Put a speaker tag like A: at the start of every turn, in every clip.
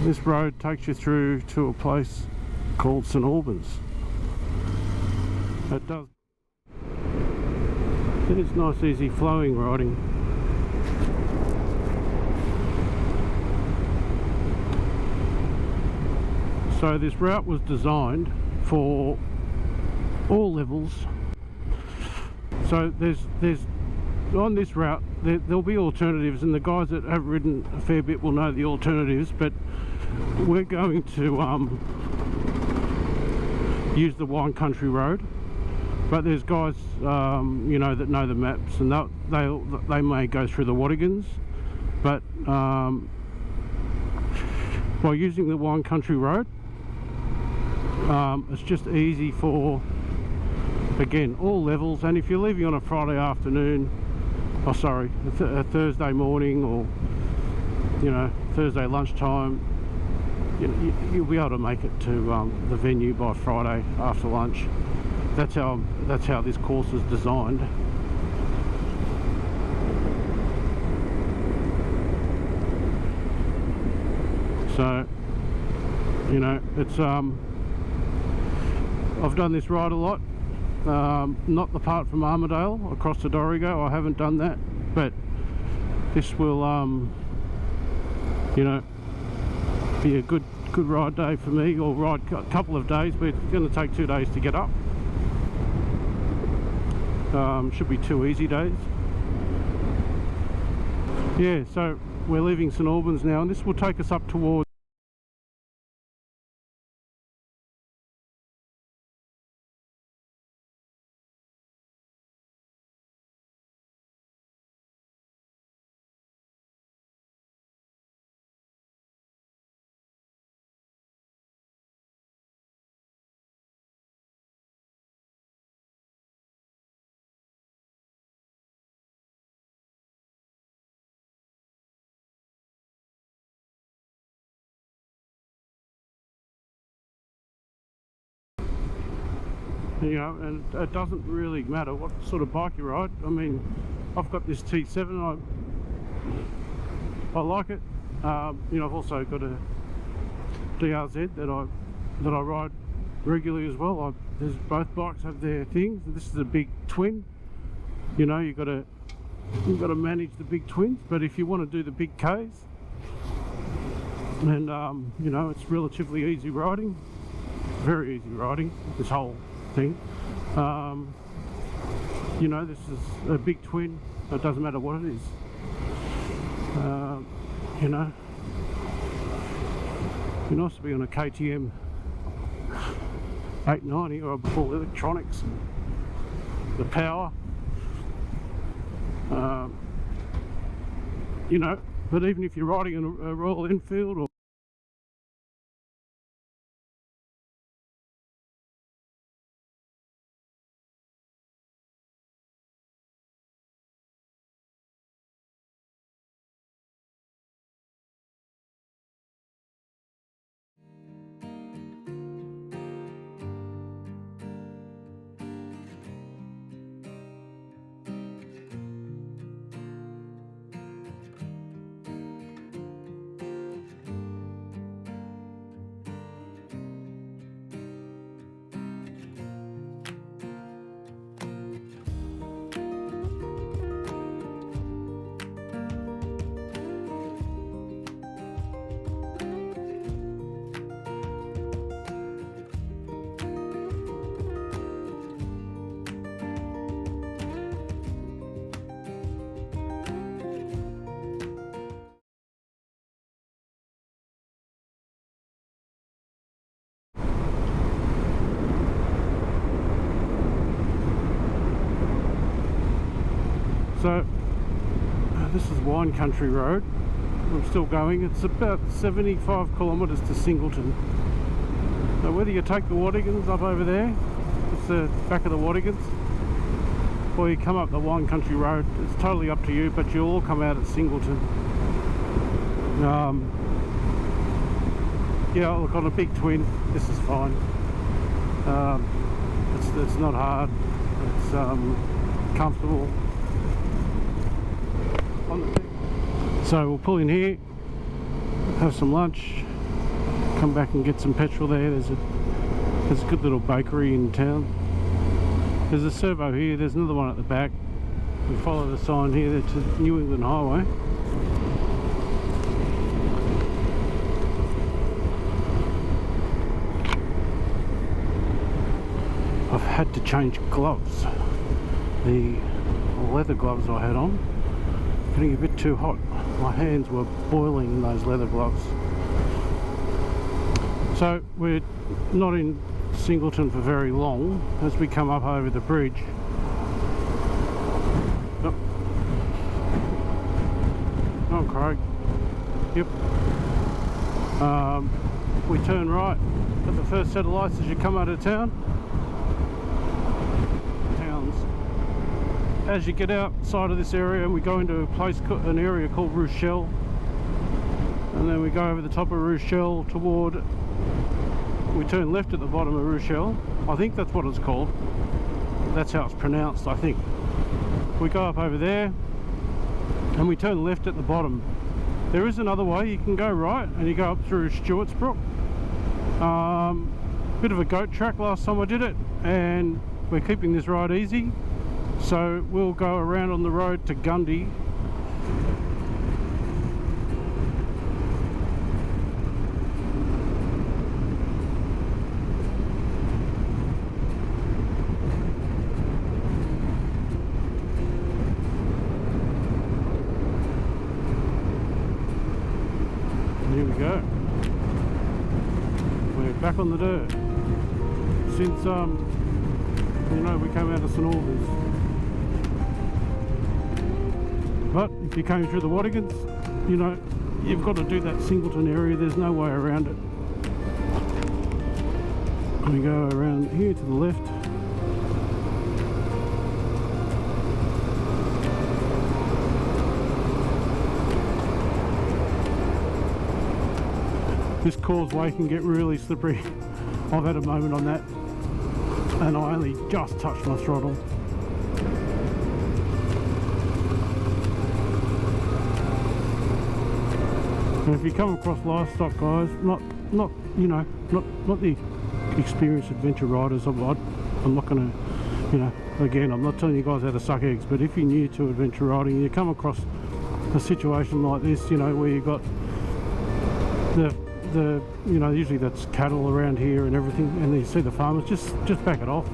A: this road takes you through to a place called St Albans. It does. It is nice, easy, flowing riding. So this route was designed for all levels. So there's on this route there'll be alternatives, and the guys that have ridden a fair bit will know the alternatives, but we're going to use the wine country road. But there's guys you know, that know the maps, and they may go through the Wattigans, but by using the wine country road, it's just easy for, again, all levels. And if you're leaving on a Friday afternoon, oh sorry, a Thursday morning, or you know, Thursday lunchtime, you'll be able to make it to the venue by Friday after lunch. That's how this course is designed. So, you know, it's I've done this ride a lot. Not the part from Armadale across to Dorrigo, I haven't done that, but this will you know, be a good ride day for me, or ride a couple of days, but it's going to take 2 days to get up. Should be 2 easy days. Yeah, so we're leaving St Albans now, and this will take us up towards you know, and it doesn't really matter what sort of bike you ride. I mean, I've got this T7, I like it. You know, I've also got a DRZ that I ride regularly as well. There's both bikes have their things. This is a big twin. You know, you've got to manage the big twins, but if you want to do the big Ks, and you know, it's relatively easy riding, very easy riding, this whole thing. You know, this is a big twin. It doesn't matter what it is. You know, it'd be nice to be on a KTM 890 or full electronics, the power. You know, but even if you're riding in a Royal Enfield or so this is Wine Country Road. I'm still going. It's about 75 kilometres to Singleton. So whether you take the Wattigans up over there, it's the back of the Wattigans, or you come up the Wine Country Road, it's totally up to you, but you'll all come out at Singleton. Yeah, look, on a big twin, this is fine. It's not hard. It's comfortable. So we'll pull in here, have some lunch, come back and get some petrol there. There's a good little bakery in town. There's a servo here, there's another one at the back. We follow the sign here, that's a New England Highway. I've had to change gloves. The leather gloves I had on, getting a bit too hot. My hands were boiling in those leather gloves. So we're not in Singleton for very long as we come up over the bridge. Oh. Come on, Craig. Yep. We turn right at the first set of lights as you come out of town. As you get outside of this area, we go into an area called Rell, and then we go over the top of Rell toward. We turn left at the bottom of Rell. I think that's what it's called. That's how it's pronounced, I think. We go up over there, and we turn left at the bottom. There is another way. You can go right, and you go up through Stewartsbrook. Bit of a goat track last time I did it, and we're keeping this ride easy. So we'll go around on the road to Gundy. Here we go. We're back on the dirt. Since you know, we came out of St Albans. But if you came through the Wattigans, you know, you've got to do that Singleton area. There's no way around it. We go around here to the left. This causeway can get really slippery. I've had a moment on that, and I only just touched my throttle. And if you come across livestock guys, not the experienced adventure riders, I'm not going to, you know, again, I'm not telling you guys how to suck eggs, but if you're new to adventure riding, you come across a situation like this, you know, where you've got the you know, usually that's cattle around here and everything, and then you see the farmers, just back it off,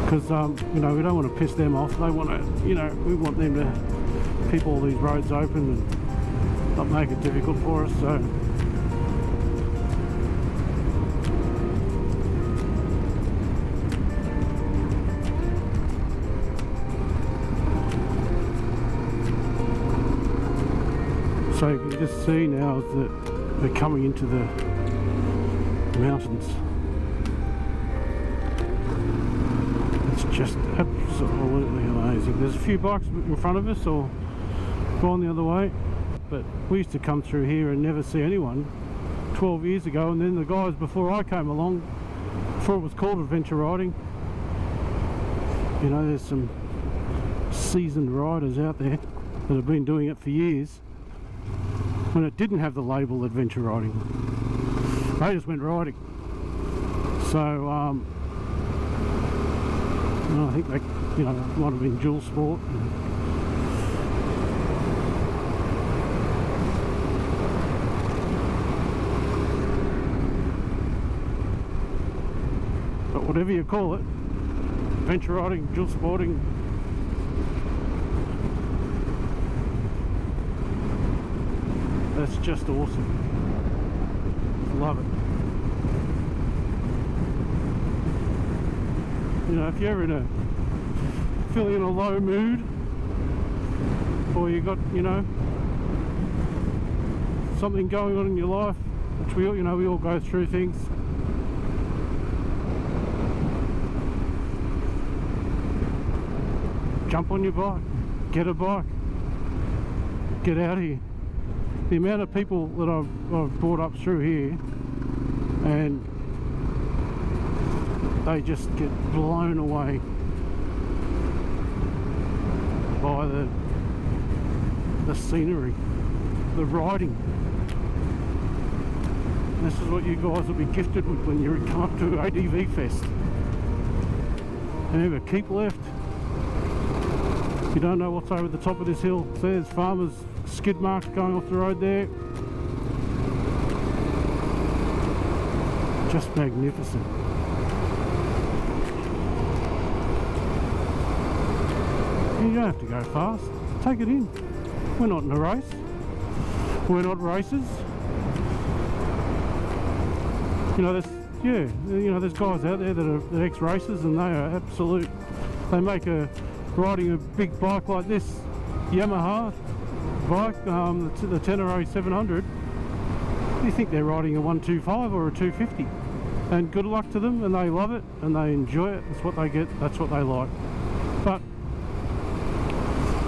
A: because you know, we don't want to piss them off. They want to, you know, we want them to keep all these roads open and not make it difficult for us. So you can just see now that they're coming into the mountains. It's just absolutely amazing. There's a few bikes in front of us or gone the other way, but we used to come through here and never see anyone 12 years ago, and then the guys before I came along, before it was called adventure riding, you know, there's some seasoned riders out there that have been doing it for years when it didn't have the label adventure riding. They just went riding. So I think they, you know, might have been dual sport. But whatever you call it, adventure riding, dual sporting, that's just awesome. Love it. You know, if you're ever feeling in a low mood, or you got, you know, something going on in your life, which we all, you know, we all go through things. Jump on your bike, get a bike, get out of here. The amount of people that I've brought up through here, and they just get blown away by the scenery, the riding. This is what you guys will be gifted with when you come up to ADV Fest. Remember, keep left. You don't know what's over the top of this hill. See, there's farmers' skid marks going off the road there. Just magnificent. You don't have to go fast. Take it in. We're not in a race. We're not racers. You know, there's guys out there that are ex-racers, and they are absolute. They make riding a big bike like this Yamaha bike, the Tenere 700. You think they're riding a 125 or a 250, and good luck to them, and they love it and they enjoy it. That's what they get. That's what they like. But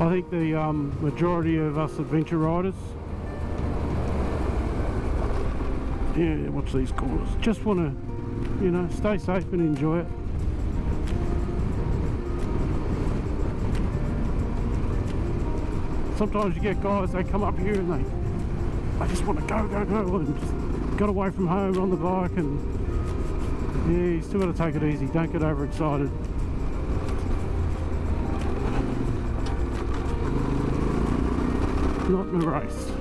A: I think the majority of us adventure riders, yeah, watch these corners, just want to, you know, stay safe and enjoy it. Sometimes you get guys, they come up here and they just want to go, and just got away from home on the bike, and yeah, you still got to take it easy. Don't get overexcited. Not in a race.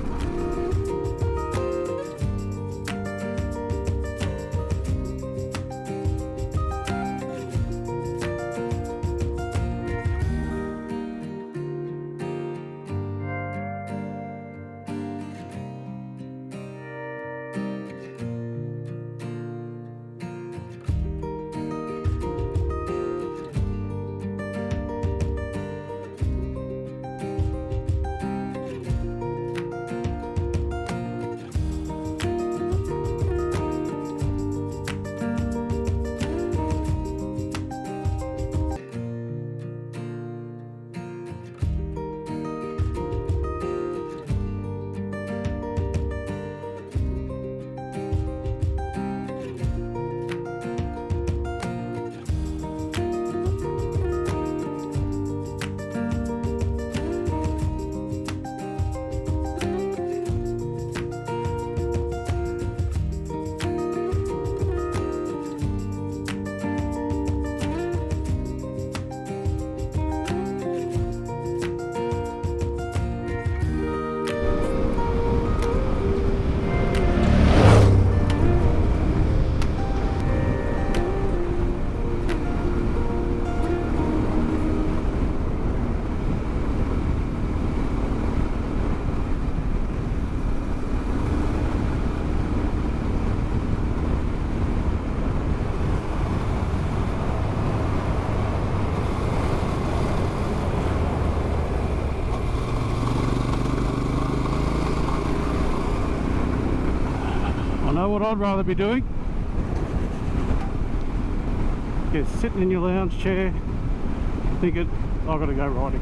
A: Know what I'd rather be doing? Yeah, sitting in your lounge chair thinking, I've got to go riding.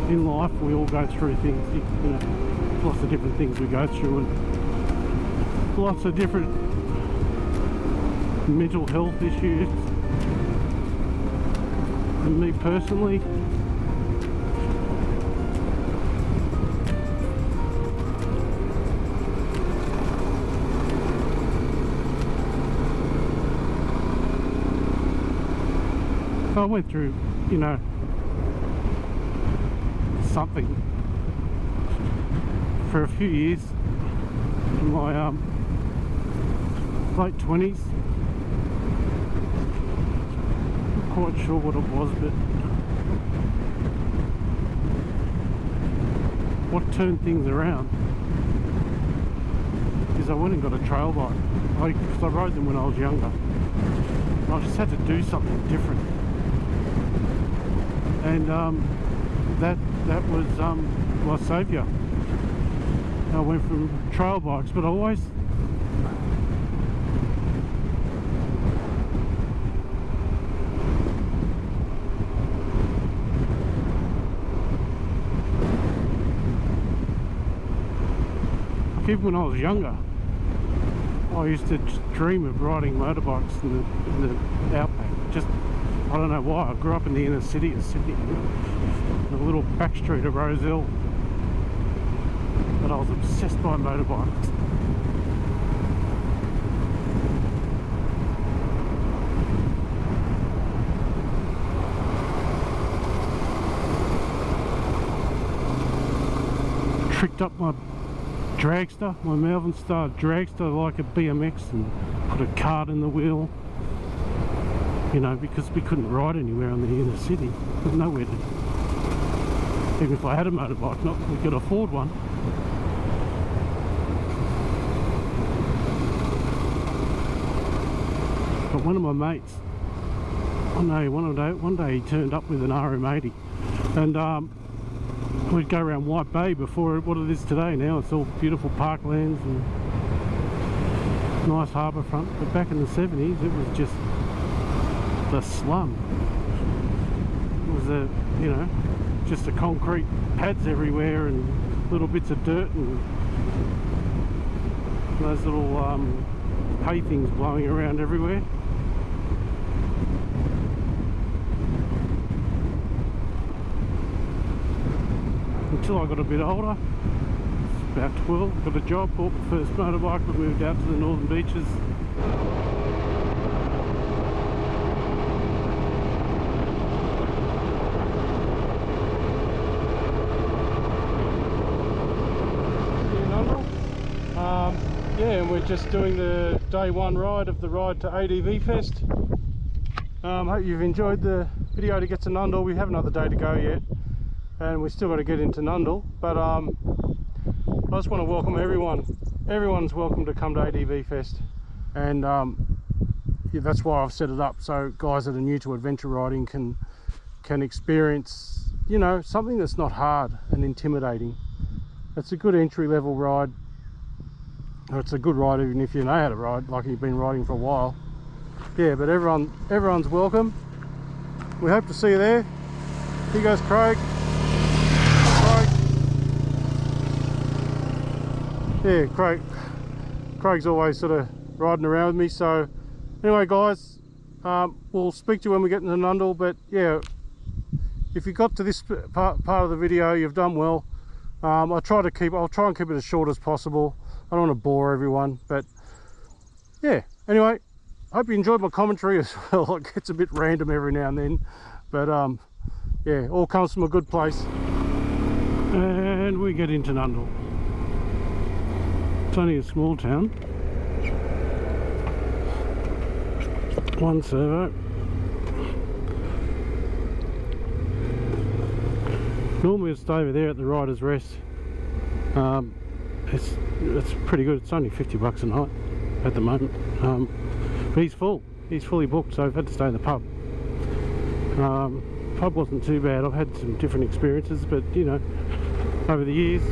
A: In life we all go through things, you know, lots of different things we go through, and lots of different mental health issues. And me personally, I went through, you know, something for a few years in my late 20s. Not quite sure what it was, but what turned things around is I went and got a trail bike. Because I rode them when I was younger. I just had to do something different, and that was my saviour. I went from trail bikes, but I always Like even when I was younger, I used to just dream of riding motorbikes in the outback. Just, I don't know why. I grew up in the inner city of Sydney, the little back street of Roselle, but I was obsessed by motorbikes. Tricked up my dragster, my Melvin Star dragster, like a BMX, and put a cart in the wheel, you know, because we couldn't ride anywhere in the inner city. There's nowhere to, even if I had a motorbike, not we could afford one. But one of my mates, one day he turned up with an RM80, and we'd go around White Bay before what it is today. Now it's all beautiful parklands and nice harbour front, but back in the 70s it was just the slum. It was a, you know, just a concrete pads everywhere and little bits of dirt and those little hay things blowing around everywhere. Until I got a bit older, about 12, got a job, bought my first motorbike, we moved out to the northern beaches. Yeah, and we're just doing the day one ride of the ride to ADV Fest. Hope you've enjoyed the video to get to Nundle. We have another day to go yet, and we still got to get into Nundle, but I just want to welcome everyone. Everyone's welcome to come to ADV Fest, and yeah, that's why I've set it up, so guys that are new to adventure riding can experience, you know, something that's not hard and intimidating. It's a good entry-level ride, or it's a good ride even if you know how to ride, like you've been riding for a while. Yeah, but everyone's welcome. We hope to see you there. Here goes Craig. Yeah, Craig's always sort of riding around with me. So anyway guys, we'll speak to you when we get into Nundle, but yeah, if you got to this part of the video, you've done well. I'll try and keep it as short as possible. I don't want to bore everyone, but yeah, anyway, I hope you enjoyed my commentary as well. It gets a bit random every now and then, but yeah, all comes from a good place. And we get into Nundle. It's only a small town. One servo. Normally it's over there at the Rider's Rest. It's pretty good. It's only $50 a night at the moment. But he's fully booked, so I've had to stay in the pub. Pub wasn't too bad. I've had some different experiences, but you know, over the years